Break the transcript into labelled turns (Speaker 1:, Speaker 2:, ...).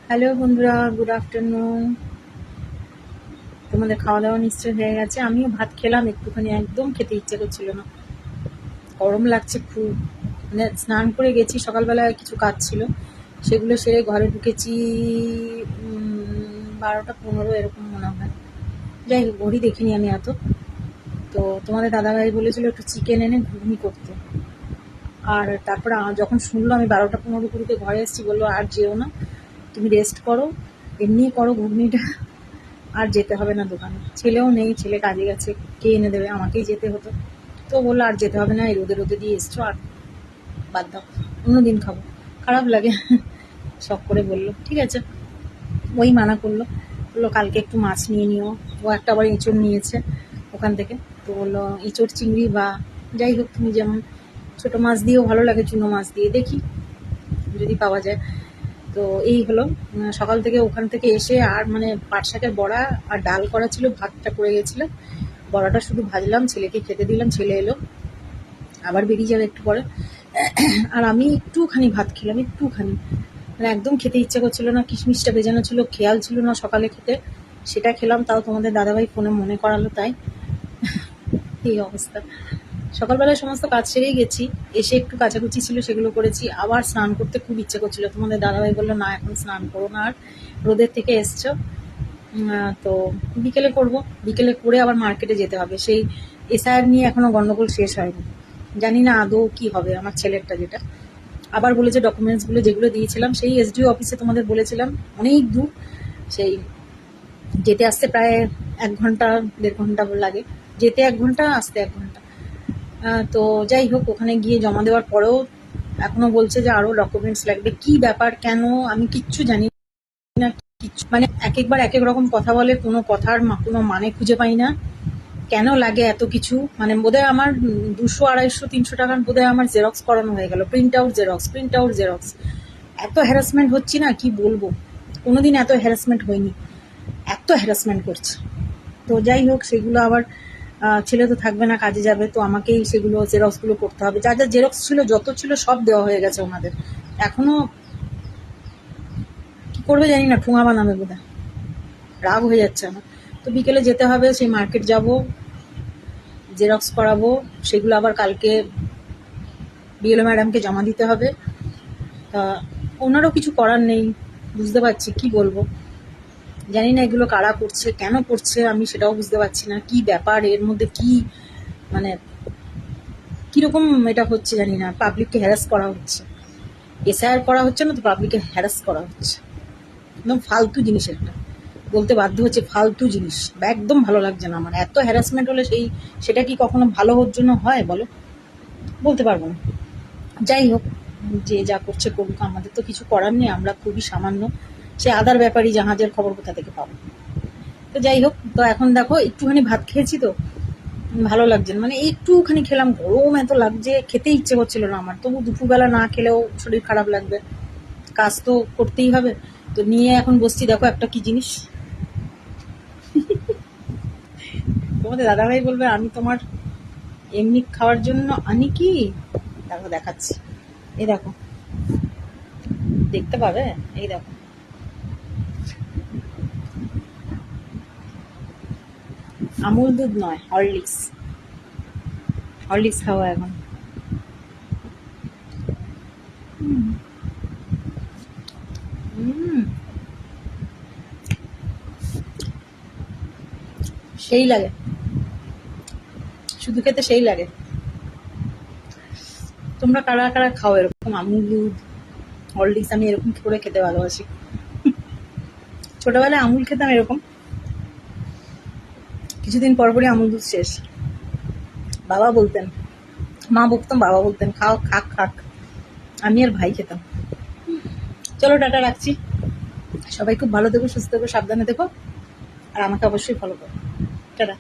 Speaker 1: Hello বন্ধুরা, good afternoon. তোমাদের খাওয়া দাওয়া নিশ্চয় হয়ে গেছে। আমিও ভাত খেলাম একটুখানি, একদম খেতে ইচ্ছে করছিল না, গরম লাগছে খুব। মানে স্নান করে গেছি, সকালবেলায় কিছু কাজ ছিল, সেগুলো সেরে ঘরে ঢুকেছি 12টা 15 এরকম মনে হয়। যাই হোক, ঘড়ি দেখিনি আমি এত। তো তোমাদের দাদাভাই বলেছিল একটু চিকেন এনে ঘুগনি করতে। আর তারপরে যখন শুনলো আমি 12টা 15 ঘরে এসেছি, বললো আর যেও না, তুমি রেস্ট করো, এমনি করো ঘুগনিটা, আর যেতে হবে না দোকানে। ছেলেও নেই, ছেলে কাজে গেছে, কে এনে দেবে, আমাকেই যেতে হতো। তো বললো আর যেতে হবে না, এই রোদে রোদে দিয়ে এসছো, আর বাদ দাও, অন্যদিন খাবো। খারাপ লাগে শখ করে বললো ঠিক আছে। ওই মানা করলো, বললো কালকে একটু মাছ নিয়ে নিও। ও একটা আবার এঁচড় নিয়েছে ওখান থেকে। তো বললো এঁচড় চিংড়ি বা যাই হোক, তুমি যেমন, ছোটো মাছ দিয়েও ভালো লাগে, চুনো মাছ দিয়ে দেখি যদি পাওয়া যায়। তো এই হলো, সকাল থেকে ওখান থেকে এসে আর মানে পাট শাকের বড়া আর ডাল করা ছিল, ভাতটা করে গেছিলো, বড়াটা শুধু ভাজলাম, ছেলেকে খেতে দিলাম, ছেলে এলো, আবার বেরিয়ে যাবে একটু পরে। আর আমি একটুখানি ভাত খেলাম, একটুখানি, মানে একদম খেতে ইচ্ছে করছিল না। কিশমিশটা ভেজানো ছিল, খেয়াল ছিল না সকালে খেতে, সেটা খেলাম, তাও তোমাদের দাদাভাই ফোনে মনে করালো তাই। এই অবস্থা। সকালবেলায় সমস্ত কাজ সেরেই গেছি, এসে একটু কাচাকুচি ছিল সেগুলো করেছি, আবার স্নান করতে খুব ইচ্ছে করছিল। তোমাদের দাদাভাই বললো না এখন স্নান করো না, আর রোদের থেকে এসছো, তো বিকেলে করব। বিকেলে করে আবার মার্কেটে যেতে হবে, সেই এসআইআর নিয়ে এখনো গন্ডগোল শেষ হয়নি, জানি না আদৌ কি হবে আমার ছেলেরটা। যেটা আবার বলেছে ডকুমেন্টসগুলো যেগুলো দিয়েছিলাম সেই এসডিও অফিসে, তোমাদের বলেছিলাম অনেক দূর, সেই যেতে আসতে প্রায় 1 ঘন্টা 1.5 ঘন্টা লাগে, যেতে 1 ঘন্টা আসতে 1 ঘন্টা। তো যাই হোক, ওখানে গিয়ে জমা দেওয়ার পরেও এখনো বলছে যে আরো ডকুমেন্টস লাগবে। কি ব্যাপার, কেন, আমি কিচ্ছু জানি না। কিচ্ছু মানে এক একবার এক এক রকম কথা বলে, কোনো কথার কোনো মানে খুঁজে পাই না। কেন লাগে এত কিছু, মানে বোধহয় আমার 200 250 300 টাকার বোধহয় আমার জেরক্স করানো হয়ে গেল, প্রিন্ট আউট জেরক্স। এত হ্যারাসমেন্ট হচ্ছি না, কি বলবো, কোনোদিন এত হ্যারাসমেন্ট হয়নি, এত হ্যারাসমেন্ট করছে। তো যাই হোক, সেগুলো আবার ছেলে তো থাকবে না, কাজে যাবে, তো আমাকেই সেগুলো জেরক্সগুলো করতে হবে। যা যা জেরক্স ছিল, যত ছিল সব দেওয়া হয়ে গেছে ওনাদের। এখনো কি করবে জানি না, ঠুঙা বানাবে বোধহয়, রাগ হয়ে যাচ্ছে আমার। তো বিকেলে যেতে হবে, সেই মার্কেট যাব, জেরক্স করাবো, সেগুলো আবার কালকে বিএলও ম্যাডামকে জমা দিতে হবে। তা ওনারও কিছু করার নেই, বুঝতে পারছি, কি বলবো, জানি না এগুলো কারা করছে, কেন করছে, আমি সেটাও বুঝতে পারছি না। কি ব্যাপার এর মধ্যে, কি মানে কিরকম এটা হচ্ছে জানি না। পাবলিককে হ্যারাস করা হচ্ছে, এসআইআর করা হচ্ছে না তো পাবলিককে হ্যারাস করা হচ্ছে। একদম ফালতু জিনিস একটা, বলতে বাধ্য হচ্ছে, ফালতু জিনিস, একদম ভালো লাগছে না আমার। এত হ্যারাসমেন্ট হলে সেটা কি কখনো ভালো হওয়ার জন্য হয় বলো, বলতে পারবো না। যাই হোক, যে যা করছে করুক, আমাদের তো কিছু করার নেই, আমরা খুবই সামান্য। সে আদার ব্যাপারই, জাহাজের খবর কোথা থেকে পাবো। তো যাই হোক, তো এখন দেখো একটুখানি ভাত খেয়েছি তো ভালো লাগছে না, মানে একটুখানি খেলাম, গরম এত লাগছে, খেতে ইচ্ছে করছিল না আমার। তবু দুপুরবেলা না খেলেও শরীর খারাপ লাগবে, কাজ তো করতেই হবে। তো নিয়ে এখন বসছি, দেখো একটা কি জিনিস, তোমাদের দাদাভাই বলবে আমি তোমার এমনি খাওয়ার জন্য আনি কি, দেখো দেখাচ্ছি, এই দেখো, দেখতে পাবে, এই দেখো, আমুল দুধ নয়, হরলিক্স। হরলিক্স খাওয়া এখন। হুম, সেই লাগে, শুধু খেতে সেই লাগে। তোমরা কারা কারা খাও এরকম আমুল দুধ, হরলিক্স? আমি এরকম করে খেতে ভালোবাসি। ছোটবেলায় আমুল খেতাম এরকম, কিছুদিন পর পরই আমুল দুধ শেষ। বাবা বলতেন, মা বকতাম, বাবা বলতেন খাও, খাক খাক, আমি আর ভাই খেতাম। চলো টাটা, রাখছি। সবাই খুব ভালো থেকো, সুস্থ থেকো, সাবধানে থেকো, আর আমাকে অবশ্যই ফলো করো। টাটা।